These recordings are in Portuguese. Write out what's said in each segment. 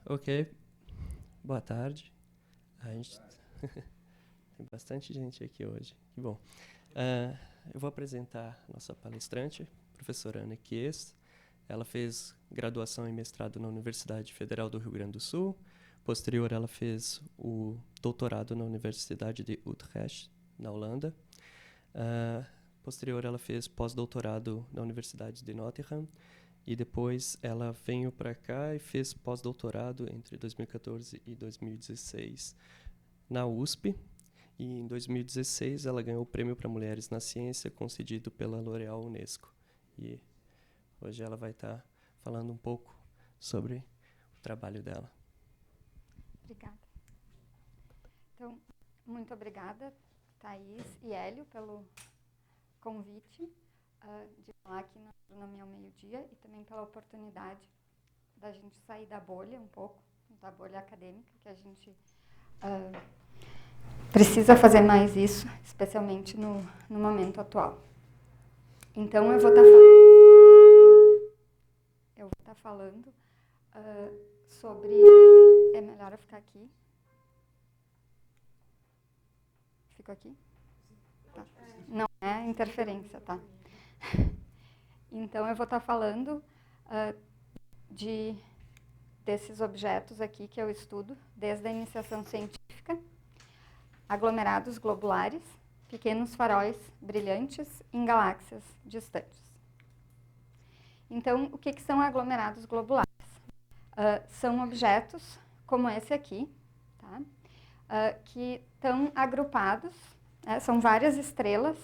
Ok, boa tarde. A gente tem bastante gente aqui hoje, que bom. Eu vou apresentar nossa palestrante, professora Ana Kies. Ela fez graduação e mestrado na Universidade Federal do Rio Grande do Sul. Posterior, ela fez o doutorado na Universidade de Utrecht, na Holanda. Posterior, ela fez pós-doutorado na Universidade de Nottingham. E depois ela veio para cá e fez pós-doutorado entre 2014 e 2016 na USP. E em 2016 ela ganhou o Prêmio para Mulheres na Ciência, concedido pela L'Oréal Unesco. E hoje ela vai estar falando um pouco sobre o trabalho dela. Obrigada. Então, muito obrigada, Thaís e Hélio, pelo convite de falar aqui na Astronomia ao Meio-Dia e também pela oportunidade da gente sair da bolha um pouco, da bolha acadêmica, que a gente precisa fazer mais isso, especialmente no momento atual. Então, eu vou estar falando sobre... É melhor eu ficar aqui? Fico aqui? Tá. Não é interferência, tá? Então, eu vou estar falando desses objetos aqui que eu estudo desde a iniciação científica, aglomerados globulares, pequenos faróis brilhantes em galáxias distantes. Então, o que são aglomerados globulares? São objetos como esse aqui, tá? Que estão agrupados, são várias estrelas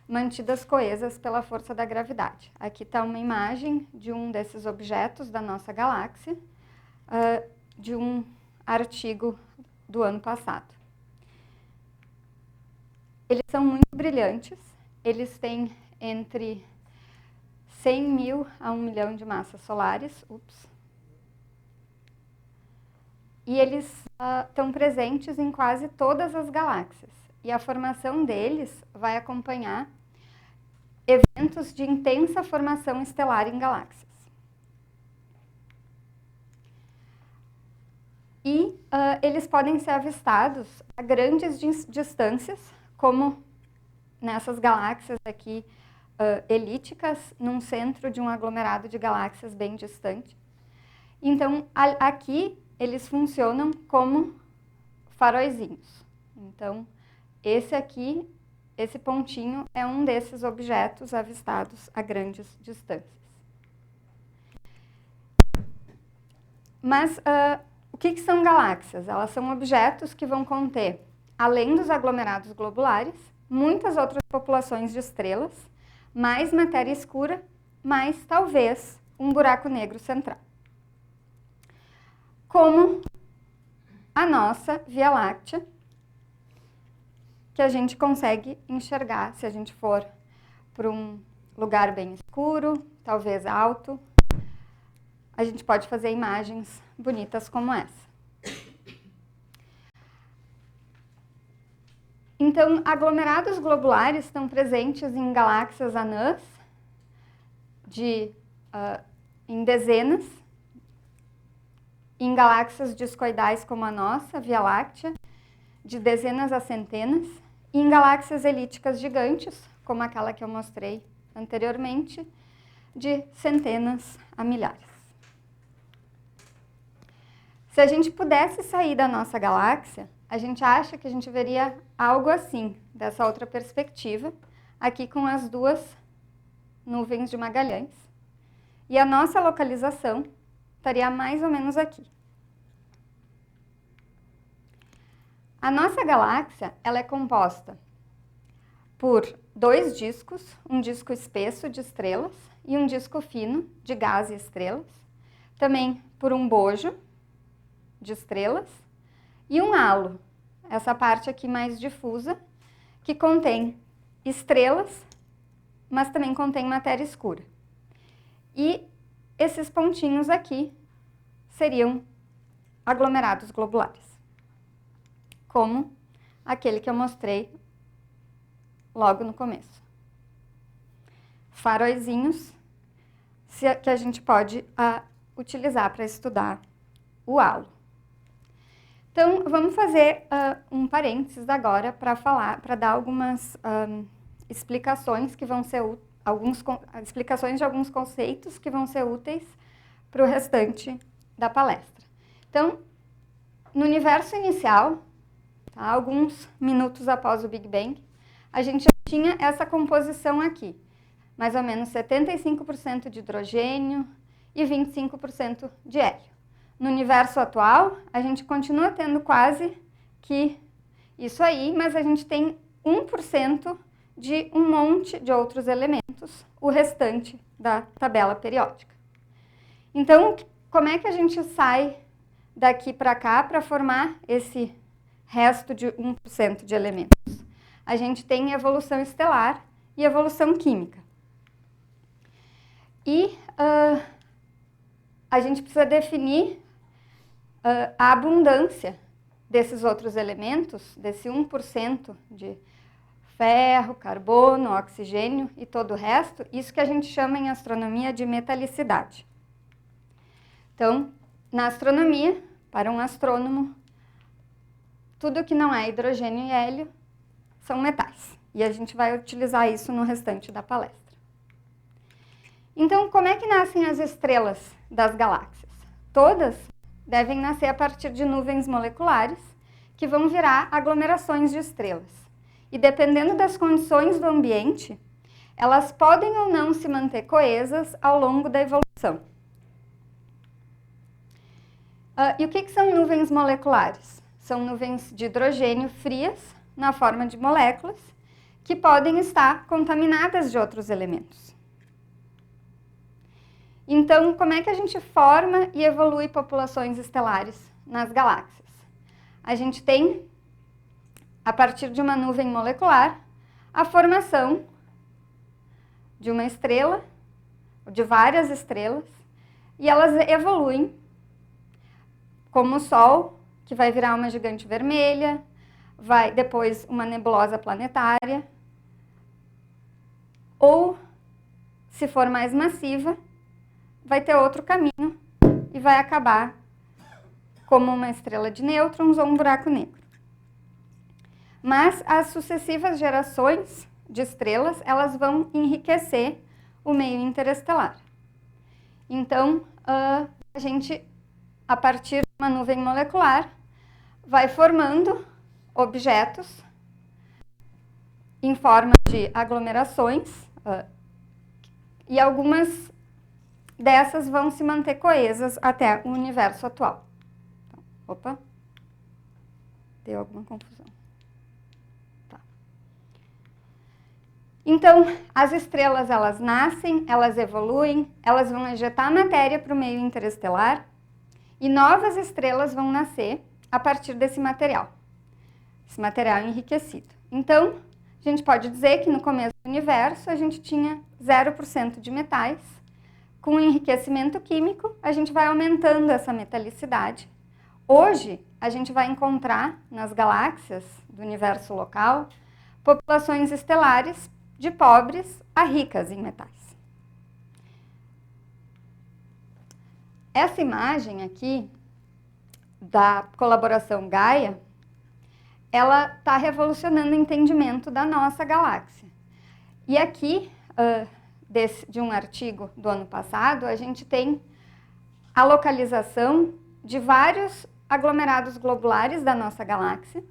mantidas coesas pela força da gravidade. Aqui está uma imagem de um desses objetos da nossa galáxia, de um artigo do ano passado. Eles são muito brilhantes, eles têm entre 100 mil a 1 milhão de massas solares, e eles estão presentes em quase todas as galáxias. E a formação deles vai acompanhar eventos de intensa formação estelar em galáxias. E eles podem ser avistados a grandes distâncias, como nessas galáxias aqui elípticas, num centro de um aglomerado de galáxias bem distante. Então, aqui eles funcionam como faróizinhos. Então, esse pontinho é um desses objetos avistados a grandes distâncias. Mas o que são galáxias? Elas são objetos que vão conter, além dos aglomerados globulares, muitas outras populações de estrelas, mais matéria escura, mais talvez um buraco negro central. Como a nossa Via Láctea, que a gente consegue enxergar se a gente for para um lugar bem escuro, talvez alto. A gente pode fazer imagens bonitas como essa. Então, aglomerados globulares estão presentes em galáxias anãs, em dezenas, em galáxias discoidais como a nossa, Via Láctea, de dezenas a centenas, e em galáxias elípticas gigantes, como aquela que eu mostrei anteriormente, de centenas a milhares. Se a gente pudesse sair da nossa galáxia, a gente acha que a gente veria algo assim, dessa outra perspectiva, aqui com as duas nuvens de Magalhães. E a nossa localização estaria mais ou menos aqui. A nossa galáxia, ela é composta por 2 discos, um disco espesso de estrelas e um disco fino de gás e estrelas, também por um bojo de estrelas e um halo, essa parte aqui mais difusa, que contém estrelas, mas também contém matéria escura. E esses pontinhos aqui seriam aglomerados globulares, como aquele que eu mostrei logo no começo. Faróizinhos que a gente pode utilizar para estudar o halo. Então, vamos fazer um parênteses agora para dar algumas explicações que vão ser explicações de alguns conceitos que vão ser úteis para o restante da palestra. Então, no universo inicial, tá, alguns minutos após o Big Bang, a gente já tinha essa composição aqui, mais ou menos 75% de hidrogênio e 25% de hélio. No universo atual, a gente continua tendo quase que isso aí, mas a gente tem 1% de um monte de outros elementos, o restante da tabela periódica. Então, como é que a gente sai daqui para cá para formar esse resto de 1% de elementos? A gente tem evolução estelar e evolução química. E a gente precisa definir a abundância desses outros elementos, desse 1% de ferro, carbono, oxigênio e todo o resto, isso que a gente chama em astronomia de metalicidade. Então, na astronomia, para um astrônomo, tudo que não é hidrogênio e hélio são metais. E a gente vai utilizar isso no restante da palestra. Então, como é que nascem as estrelas das galáxias? Todas devem nascer a partir de nuvens moleculares, que vão virar aglomerações de estrelas. E dependendo das condições do ambiente, elas podem ou não se manter coesas ao longo da evolução. E o que são nuvens moleculares? São nuvens de hidrogênio frias, na forma de moléculas, que podem estar contaminadas de outros elementos. Então, como é que a gente forma e evolui populações estelares nas galáxias? A gente tem, a partir de uma nuvem molecular, a formação de uma estrela, de várias estrelas, e elas evoluem, como o Sol, que vai virar uma gigante vermelha, vai depois uma nebulosa planetária, ou, se for mais massiva, vai ter outro caminho e vai acabar como uma estrela de nêutrons ou um buraco negro. Mas as sucessivas gerações de estrelas, elas vão enriquecer o meio interestelar. Então, a gente, a partir de uma nuvem molecular, vai formando objetos em forma de aglomerações e algumas dessas vão se manter coesas até o universo atual. Então, opa, deu alguma confusão. Tá. Então, as estrelas, elas nascem, elas evoluem, elas vão ejetar matéria para o meio interestelar e novas estrelas vão nascer a partir desse material enriquecido. Então, a gente pode dizer que no começo do universo a gente tinha 0% de metais. Com o enriquecimento químico, a gente vai aumentando essa metalicidade. Hoje, a gente vai encontrar nas galáxias do universo local populações estelares de pobres a ricas em metais. Essa imagem aqui da colaboração Gaia, ela está revolucionando o entendimento da nossa galáxia. E aqui, de um artigo do ano passado, a gente tem a localização de vários aglomerados globulares da nossa galáxia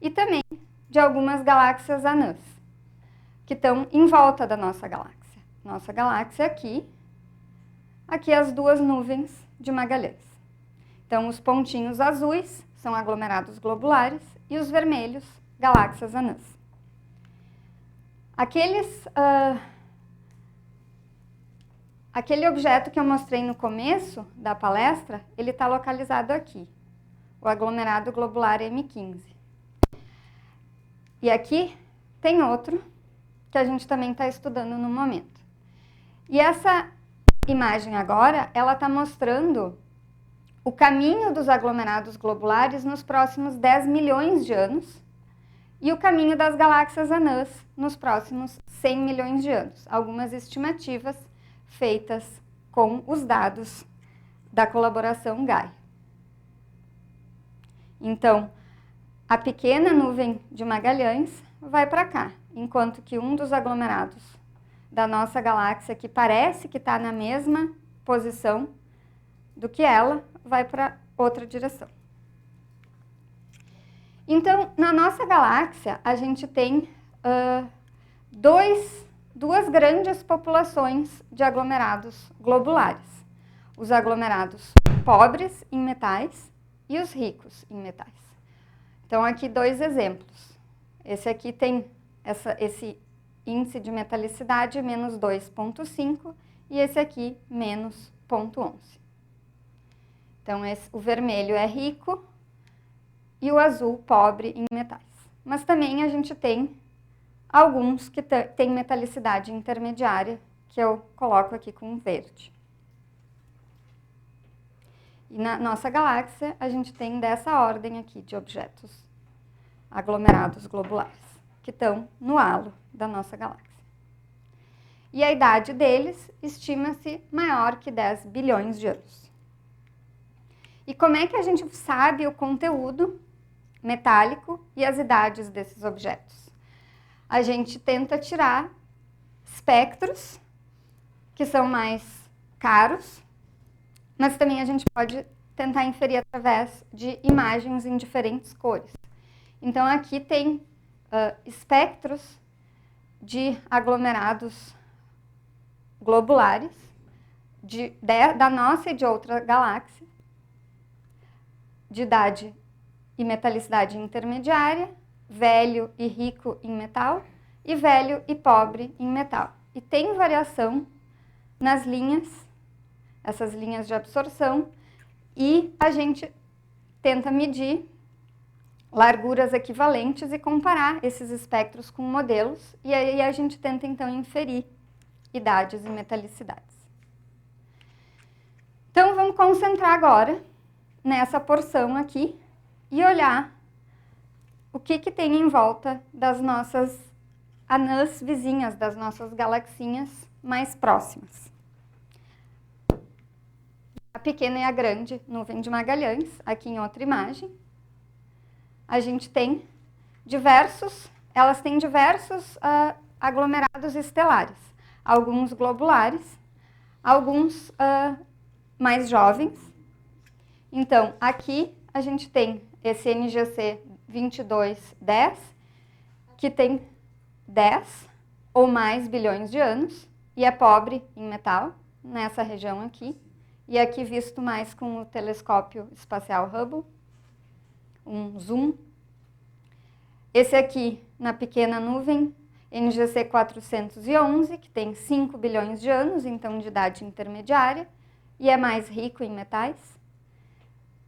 e também de algumas galáxias anãs, que estão em volta da nossa galáxia. Nossa galáxia aqui as duas nuvens de Magalhães. Então, os pontinhos azuis são aglomerados globulares e os vermelhos, galáxias anãs. Aquele objeto que eu mostrei no começo da palestra, ele está localizado aqui, o aglomerado globular M15. E aqui tem outro que a gente também está estudando no momento. E essa imagem agora, ela está mostrando o caminho dos aglomerados globulares nos próximos 10 milhões de anos e o caminho das galáxias anãs nos próximos 100 milhões de anos. Algumas estimativas feitas com os dados da colaboração Gaia. Então, a pequena nuvem de Magalhães vai para cá, enquanto que um dos aglomerados da nossa galáxia, que parece que está na mesma posição do que ela, vai para outra direção. Então, na nossa galáxia, a gente tem duas grandes populações de aglomerados globulares. Os aglomerados pobres em metais e os ricos em metais. Então, aqui 2 exemplos. Esse aqui tem esse índice de metalicidade menos 2,5 e esse aqui menos 0,11. Então, o vermelho é rico e o azul pobre em metais. Mas também a gente tem alguns que têm metalicidade intermediária, que eu coloco aqui com verde. E na nossa galáxia, a gente tem dessa ordem aqui de objetos aglomerados globulares, que estão no halo da nossa galáxia. E a idade deles estima-se maior que 10 bilhões de anos. E como é que a gente sabe o conteúdo metálico e as idades desses objetos? A gente tenta tirar espectros, que são mais caros, mas também a gente pode tentar inferir através de imagens em diferentes cores. Então, aqui tem espectros de aglomerados globulares da nossa e de outra galáxia, de idade e metalicidade intermediária, velho e rico em metal, e velho e pobre em metal. E tem variação nas linhas, essas linhas de absorção, e a gente tenta medir larguras equivalentes e comparar esses espectros com modelos, e aí a gente tenta então inferir idades e metalicidades. Então vamos concentrar agora nessa porção aqui e olhar o que tem em volta das nossas anãs vizinhas, das nossas galaxinhas mais próximas. A pequena e a grande nuvem de Magalhães, aqui em outra imagem. A gente tem elas têm diversos aglomerados estelares, alguns globulares, alguns mais jovens. Então, aqui a gente tem esse NGC 2210, que tem 10 ou mais bilhões de anos, e é pobre em metal, nessa região aqui, e aqui visto mais com o telescópio espacial Hubble, um zoom. Esse aqui, na pequena nuvem, NGC 411, que tem 5 bilhões de anos, então de idade intermediária, e é mais rico em metais.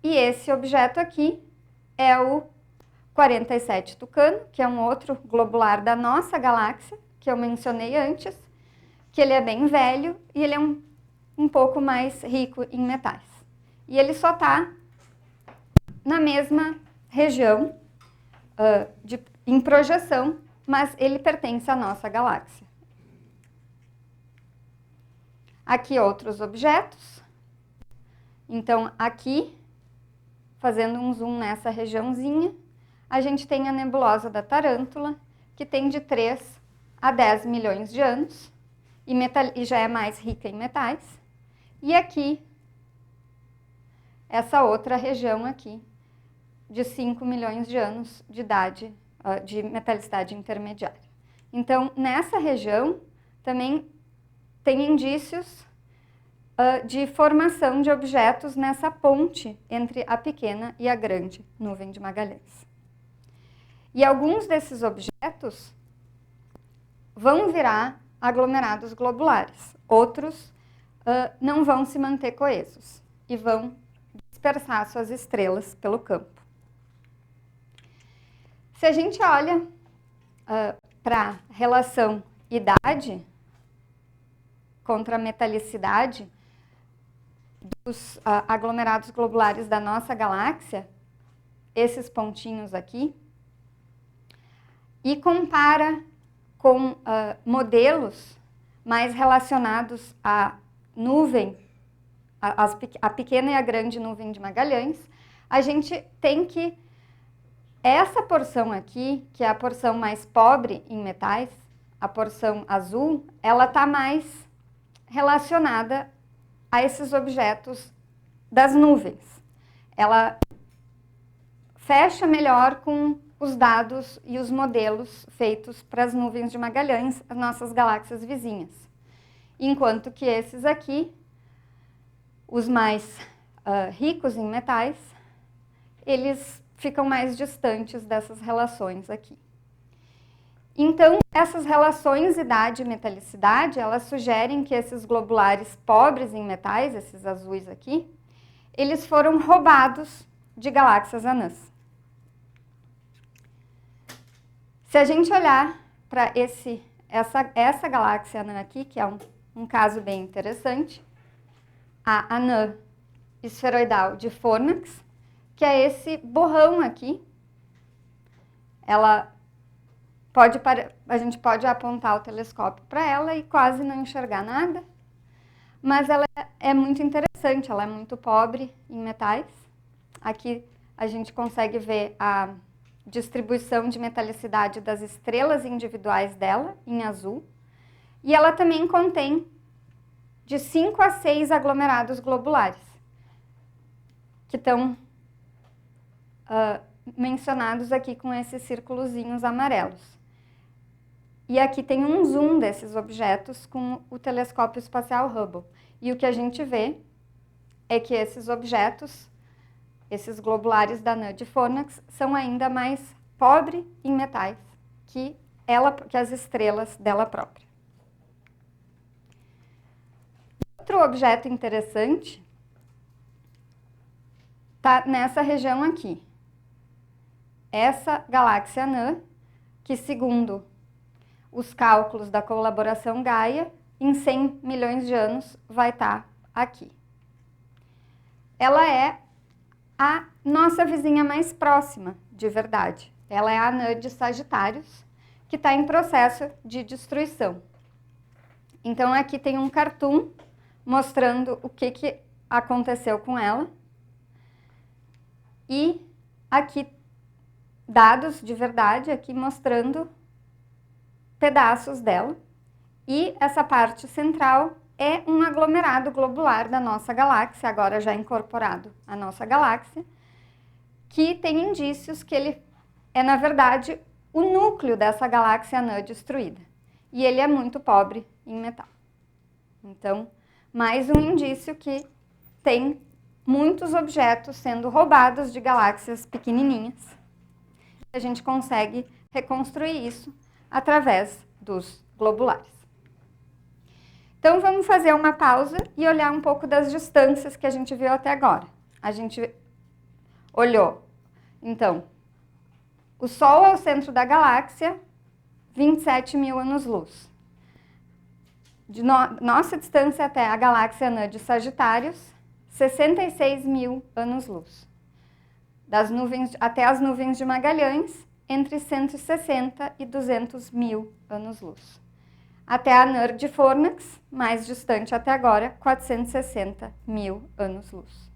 E esse objeto aqui é o 47 Tucano, que é um outro globular da nossa galáxia, que eu mencionei antes, que ele é bem velho e ele é um pouco mais rico em metais. E ele só está na mesma região em projeção, mas ele pertence à nossa galáxia. Aqui outros objetos. Então, aqui, fazendo um zoom nessa regiãozinha, a gente tem a nebulosa da Tarântula, que tem de 3 a 10 milhões de anos, e já é mais rica em metais. E aqui, essa outra região aqui, de 5 milhões de anos de idade, de metalicidade intermediária. Então, nessa região, também tem indícios de formação de objetos nessa ponte entre a pequena e a grande nuvem de Magalhães. E alguns desses objetos vão virar aglomerados globulares, outros não vão se manter coesos e vão dispersar suas estrelas pelo campo. Se a gente olha para a relação idade contra a metalicidade dos aglomerados globulares da nossa galáxia, esses pontinhos aqui, e compara com modelos mais relacionados à nuvem, a pequena e a grande nuvem de Magalhães, a gente tem que essa porção aqui, que é a porção mais pobre em metais, a porção azul, ela está mais relacionada a esses objetos das nuvens. Ela fecha melhor com os dados e os modelos feitos para as nuvens de Magalhães, as nossas galáxias vizinhas. Enquanto que esses aqui, os mais ricos em metais, eles ficam mais distantes dessas relações aqui. Então, essas relações idade e metalicidade, elas sugerem que esses globulares pobres em metais, esses azuis aqui, eles foram roubados de galáxias anãs. Se a gente olhar para essa galáxia anã aqui, que é um caso bem interessante, a anã esferoidal de Fornax, que é esse borrão aqui, a gente pode apontar o telescópio para ela e quase não enxergar nada, mas ela é muito interessante, ela é muito pobre em metais. Aqui a gente consegue ver a distribuição de metalicidade das estrelas individuais dela, em azul, e ela também contém de 5 a 6 aglomerados globulares, que estão mencionados aqui com esses círculozinhos amarelos. E aqui tem um zoom desses objetos com o telescópio espacial Hubble. E o que a gente vê é que esses objetos, esses globulares da anã de Fornax, são ainda mais pobres em metais que as estrelas dela própria. Outro objeto interessante está nessa região aqui. Essa galáxia anã, que segundo os cálculos da colaboração Gaia, em 100 milhões de anos vai estar aqui. Ela é a nossa vizinha mais próxima, de verdade. Ela é a anã de Sagitários, que está em processo de destruição. Então aqui tem um cartoon mostrando o que aconteceu com ela. E aqui dados de verdade, aqui mostrando pedaços dela. E essa parte central é um aglomerado globular da nossa galáxia, agora já incorporado à nossa galáxia, que tem indícios que ele é, na verdade, o núcleo dessa galáxia anã destruída. E ele é muito pobre em metal. Então, mais um indício que tem muitos objetos sendo roubados de galáxias pequenininhas. A gente consegue reconstruir isso através dos globulares. Então, vamos fazer uma pausa e olhar um pouco das distâncias que a gente viu até agora. A gente olhou, então, o Sol é o centro da galáxia, 27 mil anos-luz. De nossa distância até a galáxia anã de Sagitários, 66 mil anos-luz. Das nuvens até as nuvens de Magalhães, entre 160 e 200 mil anos-luz. Até a anã de Fornax, mais distante até agora, 460 mil anos-luz.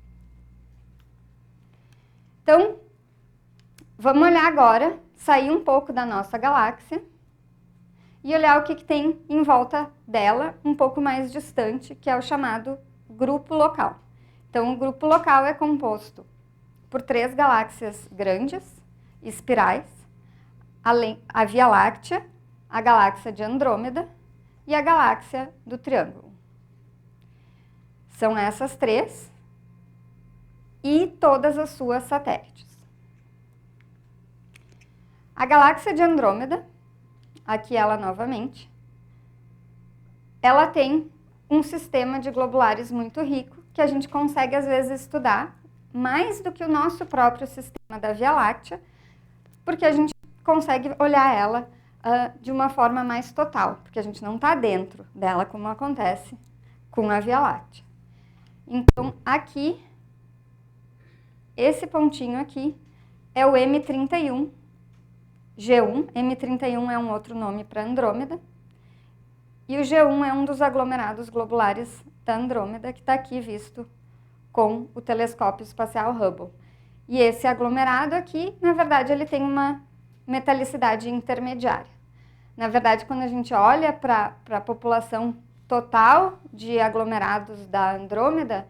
Então, vamos olhar agora, sair um pouco da nossa galáxia e olhar o que tem em volta dela, um pouco mais distante, que é o chamado grupo local. Então, o grupo local é composto por 3 galáxias grandes, espirais, a Via Láctea, a galáxia de Andrômeda e a galáxia do Triângulo. São essas 3 e todas as suas satélites. A galáxia de Andrômeda, aqui ela novamente, ela tem um sistema de globulares muito rico que a gente consegue às vezes estudar mais do que o nosso próprio sistema da Via Láctea, porque a gente consegue olhar ela de uma forma mais total, porque a gente não está dentro dela como acontece com a Via Láctea. Então, aqui, esse pontinho aqui é o M31, G1. M31 é um outro nome para Andrômeda. E o G1 é um dos aglomerados globulares da Andrômeda, que está aqui visto com o telescópio espacial Hubble. E esse aglomerado aqui, na verdade, ele tem uma metalicidade intermediária. Na verdade, quando a gente olha para a população total de aglomerados da Andrômeda,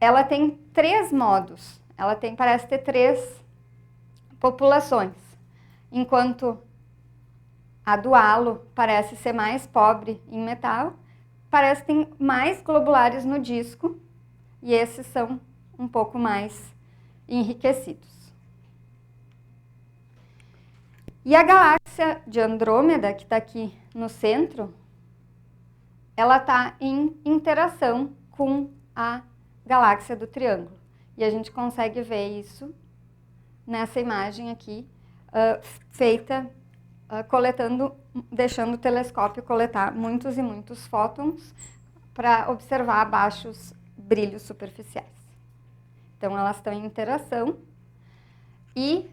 ela tem 3 modos. Ela parece ter 3 populações. Enquanto a do halo parece ser mais pobre em metal, parece que tem mais globulares no disco, e esses são um pouco mais enriquecidos. E a galáxia de Andrômeda, que está aqui no centro, ela está em interação com a galáxia do Triângulo. E a gente consegue ver isso nessa imagem aqui, feita deixando o telescópio coletar muitos e muitos fótons para observar baixos brilhos superficiais. Então, elas estão em interação e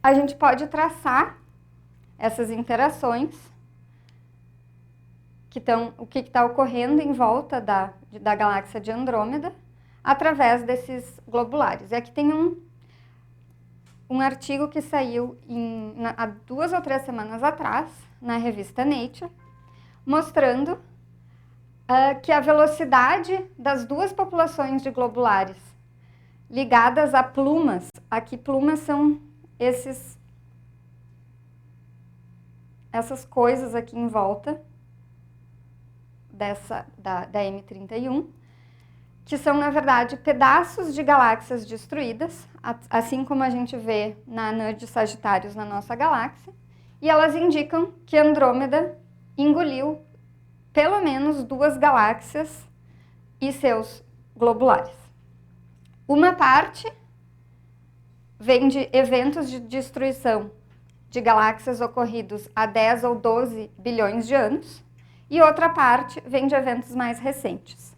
a gente pode traçar essas interações, o que está ocorrendo em volta da galáxia de Andrômeda, através desses globulares. E aqui tem um artigo que saiu há 2 ou 3 semanas atrás, na revista Nature, mostrando que a velocidade das 2 populações de globulares ligadas a plumas, aqui plumas são essas coisas aqui em volta da M31, que são, na verdade, pedaços de galáxias destruídas, assim como a gente vê na anã de Sagitários na nossa galáxia, e elas indicam que Andrômeda engoliu pelo menos 2 galáxias e seus globulares. Uma parte vem de eventos de destruição de galáxias ocorridos há 10 ou 12 bilhões de anos, e outra parte vem de eventos mais recentes.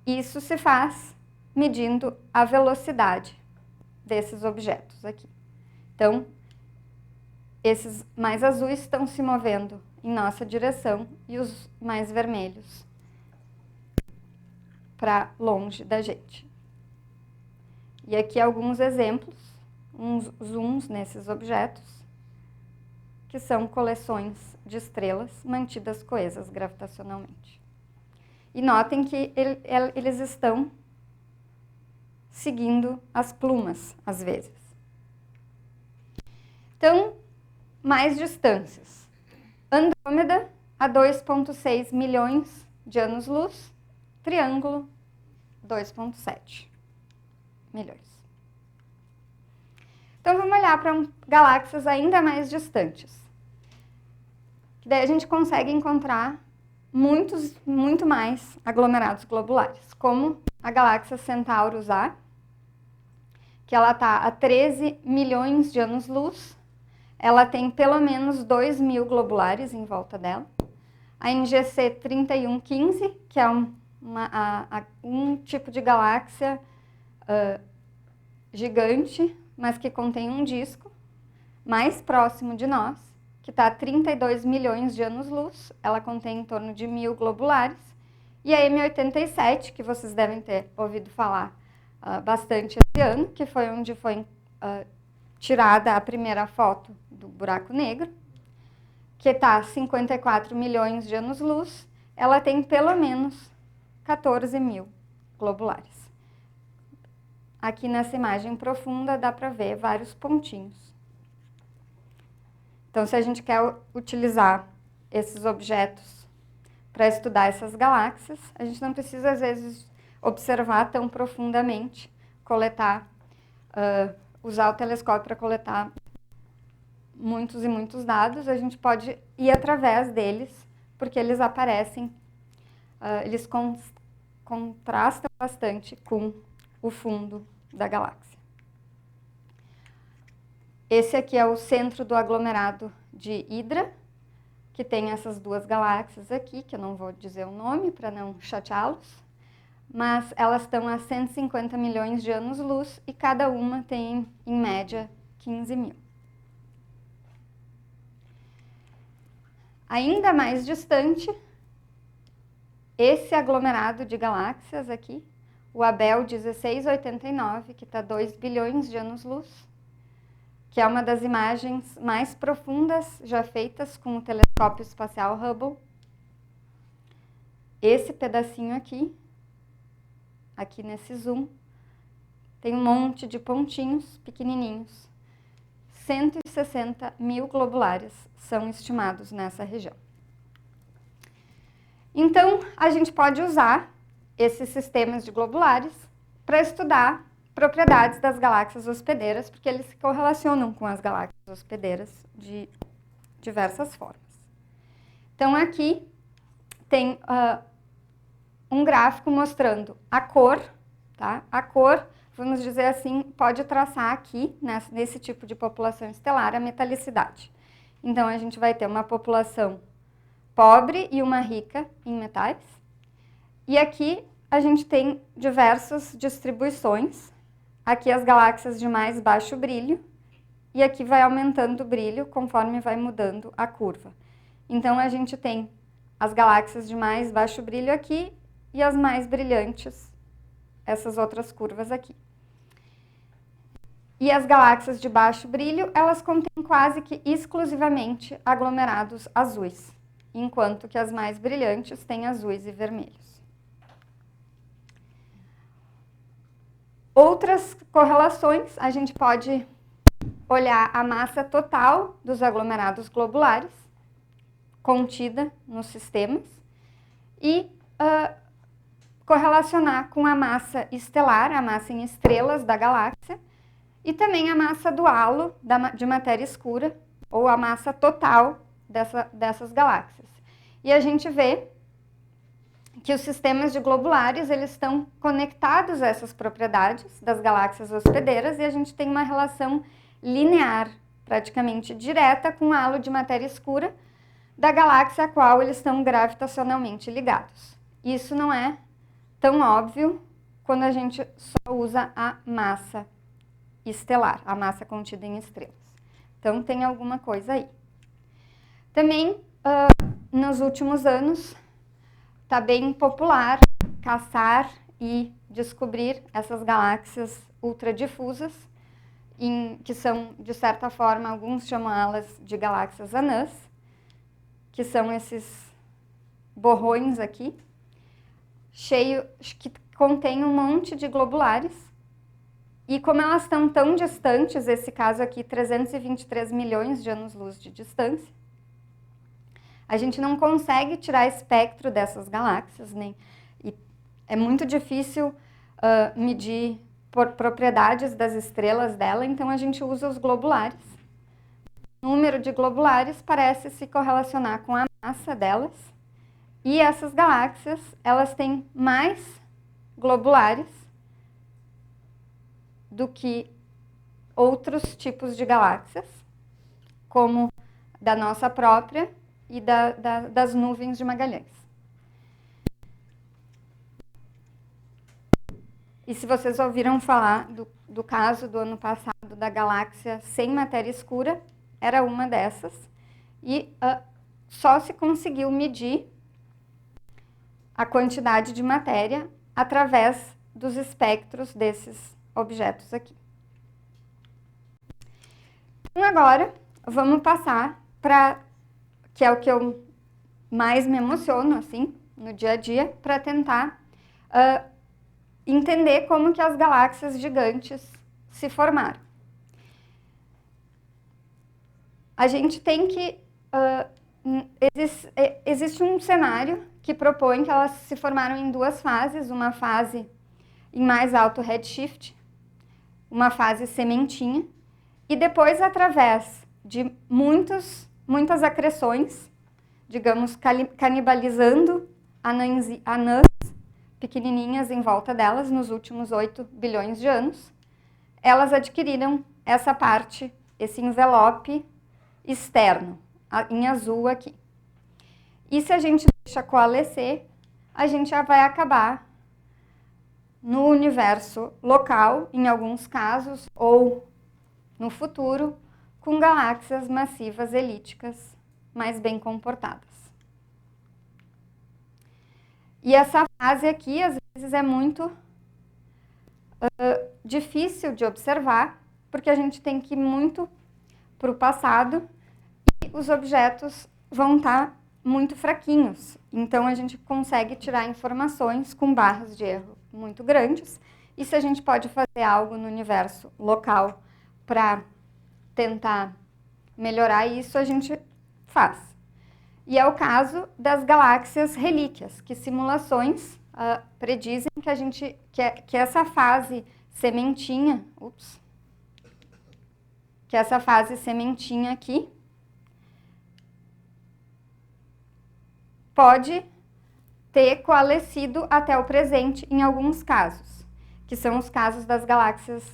Isso se faz medindo a velocidade desses objetos aqui. Então, esses mais azuis estão se movendo em nossa direção e os mais vermelhos para longe da gente. E aqui alguns exemplos, uns zooms nesses objetos, que são coleções de estrelas mantidas coesas gravitacionalmente. E notem que eles estão seguindo as plumas, às vezes. Então, mais distâncias. Andrômeda, a 2,6 milhões de anos-luz. Triângulo, 2,7 milhões. Então, vamos olhar para galáxias ainda mais distantes. Daí a gente consegue encontrar muito mais aglomerados globulares, como a galáxia Centaurus A, que ela está a 13 milhões de anos-luz. Ela tem pelo menos 2.000 globulares em volta dela. A NGC 3115, que é um tipo de galáxia gigante, mas que contém um disco, mais próximo de nós, que está a 32 milhões de anos-luz. Ela contém em torno de 1.000 globulares. E a M87, que vocês devem ter ouvido falar bastante esse ano, que foi onde foi tirada a primeira foto do buraco negro, que está a 54 milhões de anos-luz. Ela tem pelo menos 14.000 globulares. Aqui nessa imagem profunda dá para ver vários pontinhos. Então, se a gente quer utilizar esses objetos para estudar essas galáxias, a gente não precisa, às vezes, observar tão profundamente, usar o telescópio para coletar muitos e muitos dados. A gente pode ir através deles, porque eles aparecem, eles contrastam bastante com o fundo da galáxia. Esse aqui é o centro do aglomerado de Hidra, que tem essas 2 galáxias aqui, que eu não vou dizer o nome para não chateá-los, mas elas estão a 150 milhões de anos-luz e cada uma tem, em média, 15.000. Ainda mais distante, esse aglomerado de galáxias aqui, o Abel 1689, que está 2 bilhões de anos-luz, que é uma das imagens mais profundas já feitas com o telescópio espacial Hubble. Esse pedacinho aqui nesse zoom, tem um monte de pontinhos pequenininhos. 160 mil globulares são estimados nessa região. Então, a gente pode usar esses sistemas de globulares para estudar propriedades das galáxias hospedeiras, porque eles se correlacionam com as galáxias hospedeiras de diversas formas. Então, aqui tem um gráfico mostrando a cor, tá? A cor, vamos dizer assim, pode traçar aqui, nesse tipo de população estelar, a metalicidade. Então, a gente vai ter uma população pobre e uma rica em metais. E aqui a gente tem diversas distribuições. Aqui as galáxias de mais baixo brilho, e aqui vai aumentando o brilho conforme vai mudando a curva. Então, a gente tem as galáxias de mais baixo brilho aqui e as mais brilhantes, essas outras curvas aqui. E as galáxias de baixo brilho, elas contêm quase que exclusivamente aglomerados azuis, enquanto que as mais brilhantes têm azuis e vermelhos. Outras correlações, a gente pode olhar a massa total dos aglomerados globulares contida nos sistemas e correlacionar com a massa estelar, a massa em estrelas da galáxia, e também a massa do halo de matéria escura, ou a massa total dessas galáxias. E a gente vê que os sistemas de globulares, eles estão conectados a essas propriedades das galáxias hospedeiras, e a gente tem uma relação linear, praticamente direta, com o halo de matéria escura da galáxia a qual eles estão gravitacionalmente ligados. Isso não é tão óbvio quando a gente só usa a massa estelar, a massa contida em estrelas. Então, tem alguma coisa aí. Também, nos últimos anos, está bem popular caçar e descobrir essas galáxias ultradifusas, que são, de certa forma, alguns chamam elas de galáxias anãs, que são esses borrões aqui, que contêm um monte de globulares. E como elas estão tão distantes, esse caso aqui, 323 milhões de anos-luz de distância, a gente não consegue tirar espectro dessas galáxias, e é muito difícil medir propriedades das estrelas dela, então a gente usa os globulares. O número de globulares parece se correlacionar com a massa delas, e essas galáxias, elas têm mais globulares do que outros tipos de galáxias, como da nossa própria e das nuvens de Magalhães. E se vocês ouviram falar do caso do ano passado da galáxia sem matéria escura, era uma dessas, e só se conseguiu medir a quantidade de matéria através dos espectros desses objetos aqui. Então, agora, vamos passar para, que é o que eu mais me emociono, assim, no dia a dia, para tentar entender como que as galáxias gigantes se formaram. A gente tem que... existe um cenário que propõe que elas se formaram em duas fases, uma fase em mais alto redshift, uma fase sementinha, e depois, através de muitas acreções, digamos, canibalizando anãs pequenininhas em volta delas, nos últimos 8 bilhões de anos, elas adquiriram essa parte, esse envelope externo, em azul aqui. E se a gente deixa coalescer, a gente já vai acabar no universo local, em alguns casos, ou no futuro, com galáxias massivas elípticas mais bem comportadas. E essa fase aqui, às vezes, é muito difícil de observar, porque a gente tem que ir muito para o passado e os objetos vão estar muito fraquinhos. Então, a gente consegue tirar informações com barras de erro muito grandes. E se a gente pode fazer algo no universo local para tentar melhorar isso, a gente faz. E é o caso das galáxias relíquias, que simulações predizem que essa fase sementinha, que essa fase sementinha aqui pode ter coalescido até o presente em alguns casos, que são os casos das galáxias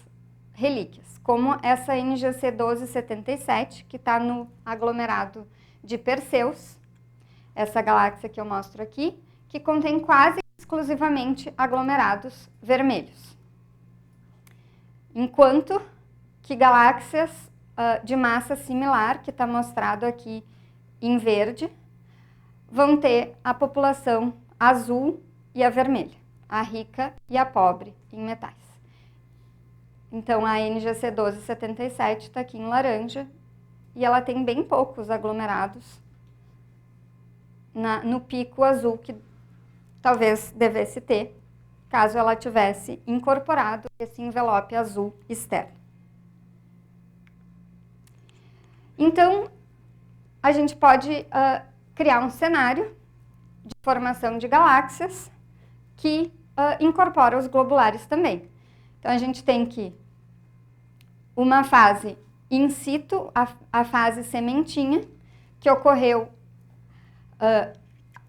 relíquias, como essa NGC 1277, que está no aglomerado de Perseus, essa galáxia que eu mostro aqui, que contém quase exclusivamente aglomerados vermelhos. Enquanto que galáxias de massa similar, que está mostrado aqui em verde, vão ter a população azul e a vermelha, a rica e a pobre em metais. Então, a NGC 1277 está aqui em laranja e ela tem bem poucos aglomerados no pico azul, que talvez devesse ter, caso ela tivesse incorporado esse envelope azul externo. Então, a gente pode criar um cenário de formação de galáxias que incorpora os globulares também. Então, a gente tem que uma fase in situ, a fase sementinha, que ocorreu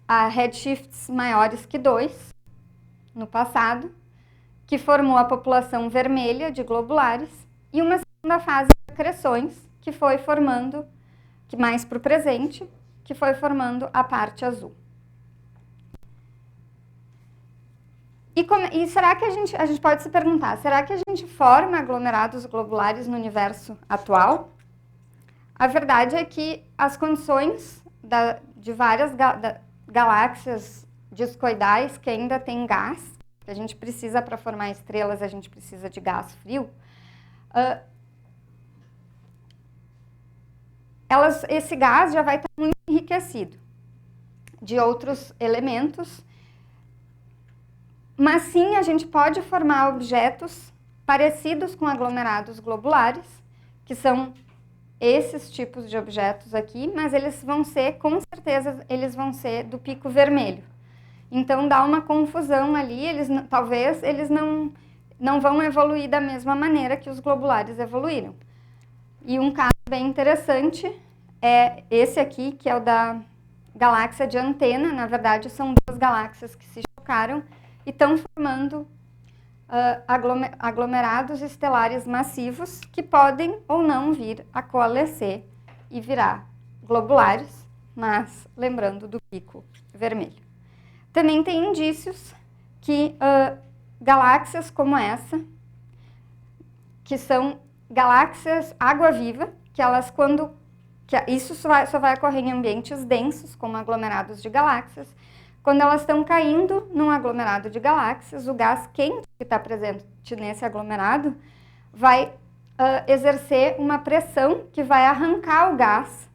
a redshifts maiores que 2 no passado, que formou a população vermelha de globulares, e uma segunda fase de acreções, que foi formando, que mais para o presente, que foi formando a parte azul. E será que a gente pode se perguntar, será que a gente forma aglomerados globulares no universo atual? A verdade é que as condições de várias galáxias discoidais que ainda têm gás, que a gente precisa para formar estrelas, a gente precisa de gás frio, esse gás já vai estar muito enriquecido de outros elementos, mas sim a gente pode formar objetos parecidos com aglomerados globulares, que são esses tipos de objetos aqui, mas eles vão ser, com certeza, eles vão ser do pico vermelho. Então dá uma confusão ali, talvez eles não vão evoluir da mesma maneira que os globulares evoluíram. E um caso bem interessante é esse aqui, que é o da galáxia de Antena. Na verdade, são duas galáxias que se chocaram e estão formando aglomerados estelares massivos que podem ou não vir a coalescer e virar globulares, mas lembrando do pico vermelho. Também tem indícios que galáxias como essa, que são galáxias água-viva, isso só vai ocorrer em ambientes densos, como aglomerados de galáxias. Quando elas estão caindo num aglomerado de galáxias, o gás quente que está presente nesse aglomerado vai exercer uma pressão que vai arrancar o gás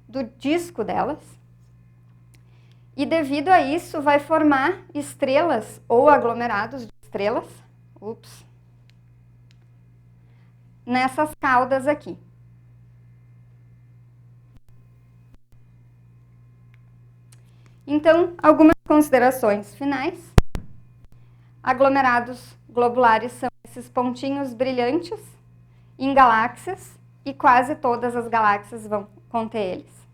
do disco delas. E devido a isso, vai formar estrelas ou aglomerados de estrelas, nessas caudas aqui. Então, algumas considerações finais. Aglomerados globulares são esses pontinhos brilhantes em galáxias e quase todas as galáxias vão conter eles.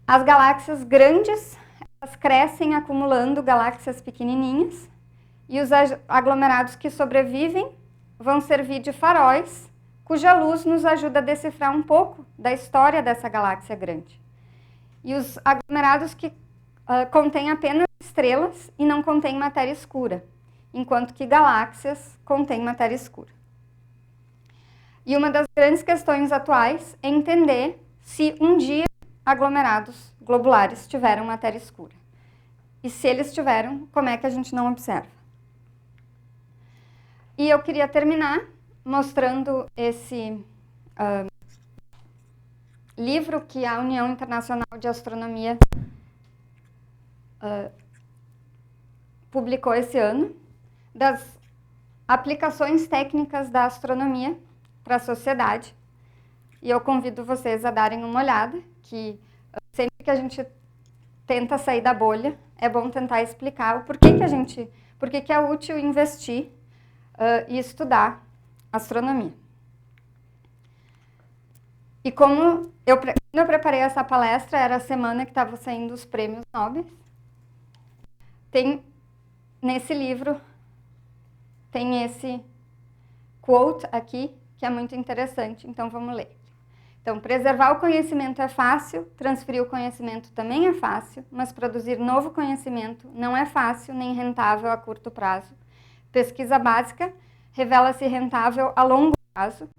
As galáxias grandes, elas crescem acumulando galáxias pequenininhas e os aglomerados que sobrevivem vão servir de faróis, cuja luz nos ajuda a decifrar um pouco da história dessa galáxia grande. E os aglomerados que contêm apenas estrelas e não contêm matéria escura, enquanto que galáxias contêm matéria escura. E uma das grandes questões atuais é entender se um dia aglomerados globulares tiveram matéria escura. E se eles tiveram, como é que a gente não observa? E eu queria terminar mostrando esse livro que a União Internacional de Astronomia publicou esse ano, das aplicações técnicas da astronomia para a sociedade. E eu convido vocês a darem uma olhada, que sempre que a gente tenta sair da bolha, é bom tentar explicar o porquê que é útil investir e estudar astronomia. E quando eu preparei essa palestra, era a semana que estava saindo os prêmios Nobel. Nesse livro, tem esse quote aqui, que é muito interessante, então vamos ler. Então, preservar o conhecimento é fácil, transferir o conhecimento também é fácil, mas produzir novo conhecimento não é fácil nem rentável a curto prazo. Pesquisa básica revela-se rentável a longo prazo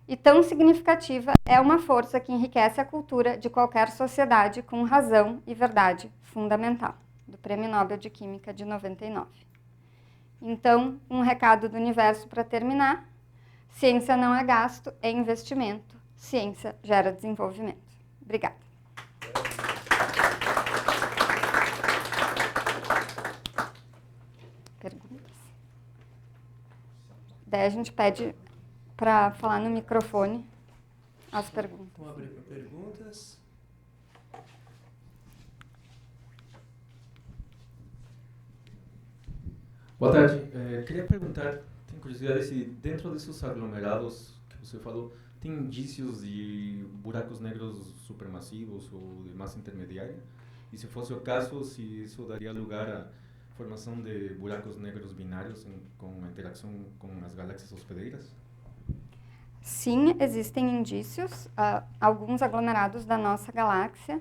e tão significativa é uma força que enriquece a cultura de qualquer sociedade com razão e verdade fundamental, do Prêmio Nobel de Química de 99. Então, um recado do universo para terminar: ciência não é gasto, é investimento. Ciência gera desenvolvimento. Obrigada. Perguntas? Daí a gente pede para falar no microfone as perguntas. Vamos abrir para perguntas. Boa tarde. Queria perguntar, tenho curiosidade se dentro desses aglomerados que você falou, tem indícios de buracos negros supermassivos ou de massa intermediária? E se fosse o caso, se isso daria lugar à formação de buracos negros binários com a interação com as galáxias hospedeiras? Sim, existem indícios. Alguns aglomerados da nossa galáxia,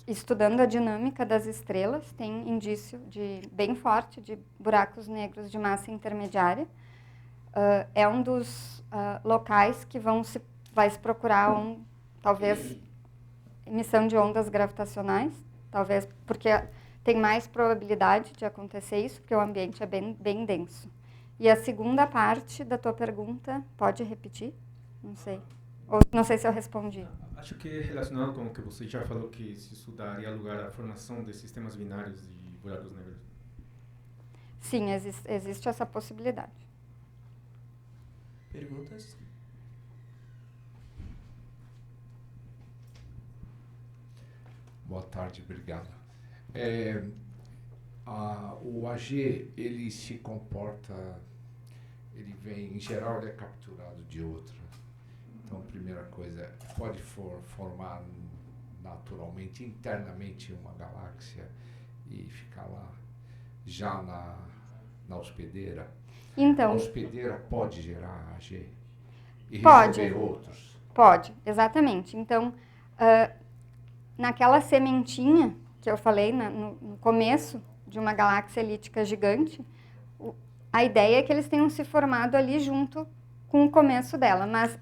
estudando a dinâmica das estrelas, tem indício bem forte de buracos negros de massa intermediária. É um dos locais que vai se procurar talvez emissão de ondas gravitacionais, talvez porque tem mais probabilidade de acontecer isso, porque o ambiente é bem denso. E a segunda parte da tua pergunta, pode repetir? Não sei. Ou não sei se eu respondi. Acho que é relacionado com o que você já falou, que se isso daria lugar à formação de sistemas binários de buracos negros. Sim, existe essa possibilidade. Perguntas? Boa tarde, obrigado. O AG, ele se comporta, ele vem, em geral, ele é capturado de outra. Então, primeira coisa, pode formar naturalmente, internamente, uma galáxia e ficar lá, já na hospedeira. Então, a hospedeira pode gerar AG e pode receber outros? Pode, exatamente. Então, naquela sementinha que eu falei no começo de uma galáxia elíptica gigante, a ideia é que eles tenham se formado ali junto com o começo dela, mas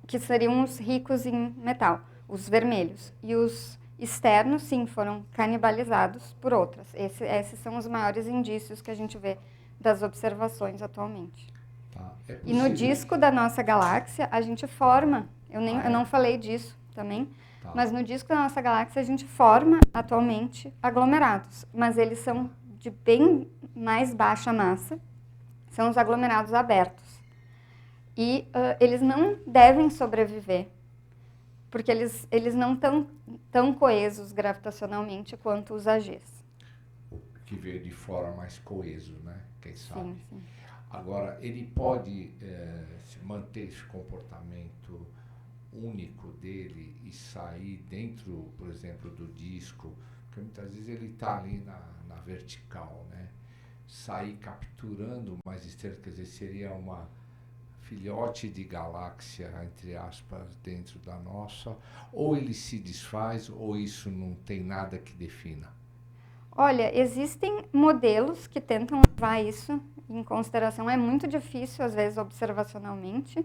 que seriam os ricos em metal, os vermelhos. E os externos, sim, foram canibalizados por outras. Esses são os maiores indícios que a gente vê das observações atualmente. Tá. E no disco da nossa galáxia, a gente forma, eu não falei disso também, Tá. Mas no disco da nossa galáxia a gente forma atualmente aglomerados, mas eles são de bem mais baixa massa, são os aglomerados abertos. E eles não devem sobreviver, porque eles não estão tão coesos gravitacionalmente quanto os AGs. Que veio de fora mais coeso, né? Quem sabe? Sim. Agora, ele pode manter esse comportamento único dele e sair dentro, por exemplo, do disco, porque muitas vezes ele está ali na vertical, né? Sair capturando mais estrelas, quer dizer, seria uma filhote de galáxia, entre aspas, dentro da nossa, ou ele se desfaz, ou isso não tem nada que defina? Olha, existem modelos que tentam levar isso em consideração. É muito difícil, às vezes, observacionalmente.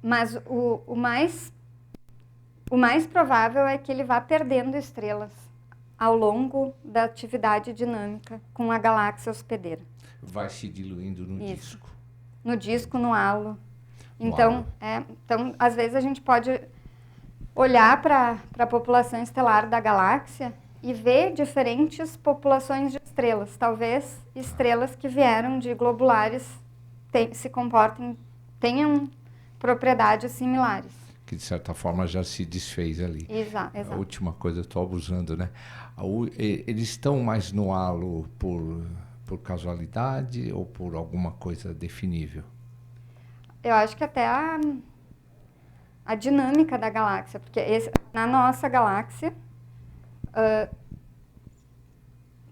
Mas o mais provável é que ele vá perdendo estrelas ao longo da atividade dinâmica com a galáxia hospedeira. Vai se diluindo no Isso. disco. No disco, no halo. No Então, halo. Às vezes a gente pode olhar para a população estelar da galáxia e ver diferentes populações de estrelas. Talvez estrelas que vieram de globulares tenham propriedades similares. Que de certa forma já se desfez ali. Exato. A última coisa, eu estou abusando, né? Eles estão mais no halo por casualidade ou por alguma coisa definível? Eu acho que até a dinâmica da galáxia, porque na nossa galáxia,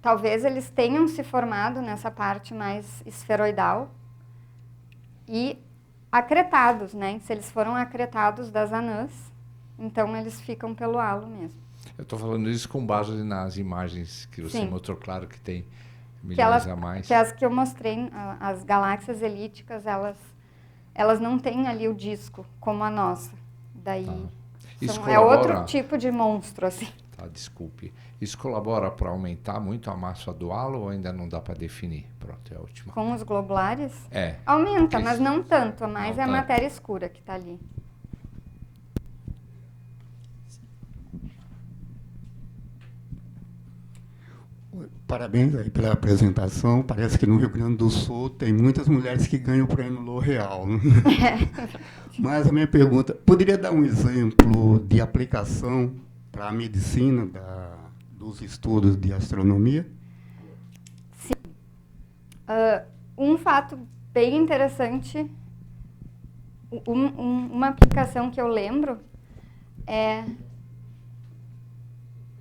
talvez eles tenham se formado nessa parte mais esferoidal e acretados, né? Se eles foram acretados das anãs, então eles ficam pelo halo mesmo. Eu estou falando isso com base nas imagens que você Sim. mostrou, claro que tem milhões a mais. Que as que eu mostrei, as galáxias elípticas, elas não têm ali o disco como a nossa. Daí é outro tipo de monstro, assim. Tá, desculpe. Isso colabora para aumentar muito a massa do halo ou ainda não dá para definir? Pronto, é a última. Com os globulares? É. Aumenta, mas não tanto. Mais é a tanto. matéria escura que está ali. Parabéns aí pela apresentação. Parece que no Rio Grande do Sul tem muitas mulheres que ganham o prêmio L'Oréal. Né? Mas a minha pergunta, poderia dar um exemplo de aplicação para a medicina dos estudos de astronomia? Sim. Um fato bem interessante, uma aplicação que eu lembro é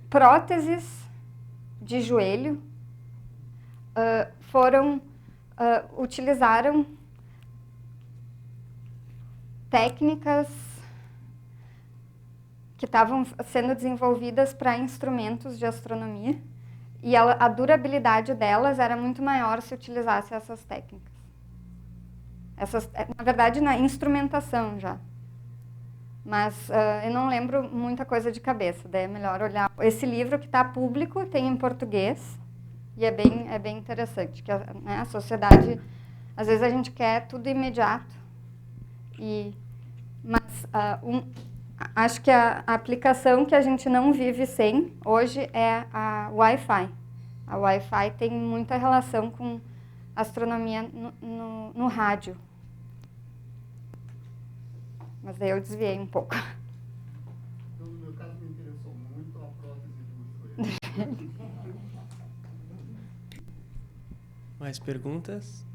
próteses de joelho utilizaram técnicas que estavam sendo desenvolvidas para instrumentos de astronomia e a durabilidade delas era muito maior se utilizasse essas técnicas. Na verdade, na instrumentação já. Mas eu não lembro muita coisa de cabeça, daí é melhor olhar. Esse livro que está público tem em português e é bem interessante, que a sociedade, às vezes a gente quer tudo imediato, mas acho que a aplicação que a gente não vive sem hoje é a Wi-Fi. A Wi-Fi tem muita relação com astronomia no rádio. Mas daí eu desviei um pouco. No meu caso, me interessou muito a prótese do joelho. Mais perguntas?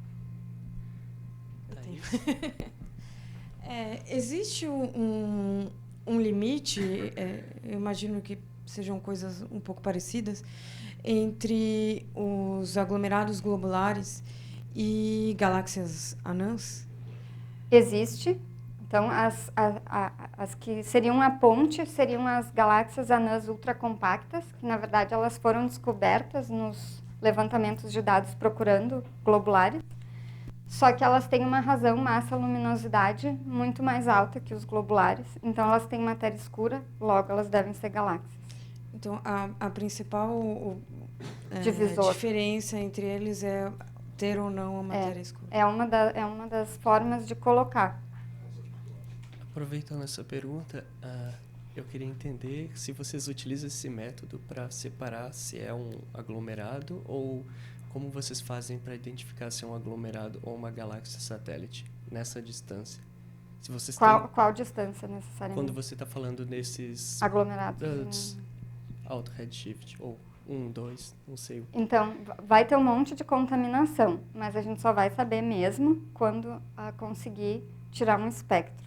Existe um limite, eu imagino que sejam coisas um pouco parecidas, entre os aglomerados globulares e galáxias anãs? Existe. Então, as que seriam a ponte seriam as galáxias anãs ultracompactas, que na verdade elas foram descobertas nos levantamentos de dados procurando globulares, só que elas têm uma razão massa-luminosidade muito mais alta que os globulares, então elas têm matéria escura, logo elas devem ser galáxias. Então, a principal diferença entre eles é ter ou não a matéria escura. É uma das formas de colocar. Aproveitando essa pergunta, eu queria entender se vocês utilizam esse método para separar se é um aglomerado ou como vocês fazem para identificar se é um aglomerado ou uma galáxia satélite nessa distância. Se vocês Qual distância necessariamente? Quando você está falando desses aglomerados, alto redshift ou 1, 2, não sei. Então, vai ter um monte de contaminação, mas a gente só vai saber mesmo quando conseguir tirar um espectro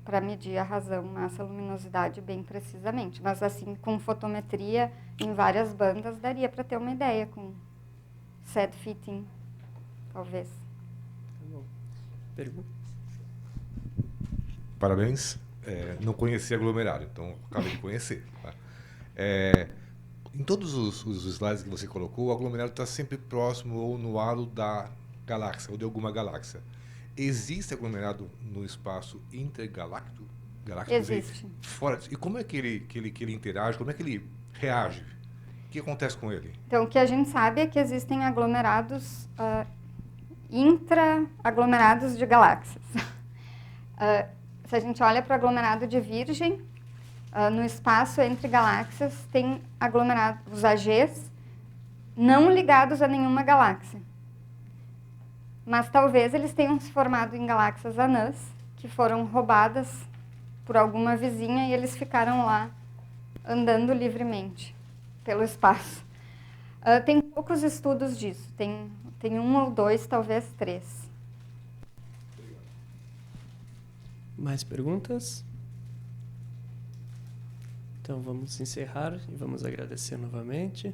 para medir a razão, massa, luminosidade bem precisamente. Mas assim, com fotometria em várias bandas, daria para ter uma ideia com set fitting, talvez. Tá bom. Pergunta? Parabéns. Não conhecia aglomerado, então acabei de conhecer. Tá? Em todos os slides que você colocou, o aglomerado está sempre próximo ou no halo da galáxia, ou de alguma galáxia. Existe aglomerado no espaço intergaláctico? Existe. Fora disso. E como é que ele interage? Como é que ele reage? que acontece com ele? Então, o que a gente sabe é que existem aglomerados, intra-aglomerados de galáxias. Se a gente olha para o aglomerado de Virgem, no espaço entre galáxias tem aglomerados, os AGs, não ligados a nenhuma galáxia. Mas talvez eles tenham se formado em galáxias anãs, que foram roubadas por alguma vizinha e eles ficaram lá andando livremente pelo espaço. Tem poucos estudos disso, tem 1 ou 2, talvez 3. Mais perguntas? Então vamos encerrar e vamos agradecer novamente.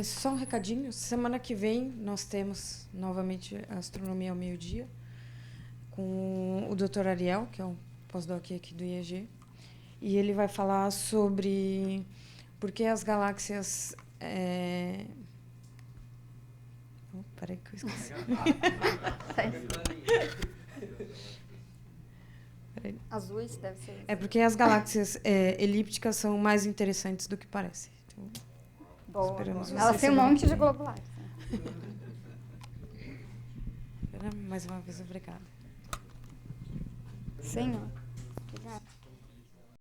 Só um recadinho. Semana que vem nós temos novamente a Astronomia ao meio-dia com o Dr. Ariel, que é um pós-doc aqui do IEG. E ele vai falar sobre por que as galáxias... Peraí que eu esqueci. Azuis, deve ser. É porque as galáxias elípticas são mais interessantes do que parece. Então, Boa. esperamos Elas vocês têm um semana monte que de vem. globulares. Mais uma vez, obrigada. Senhor. Obrigada.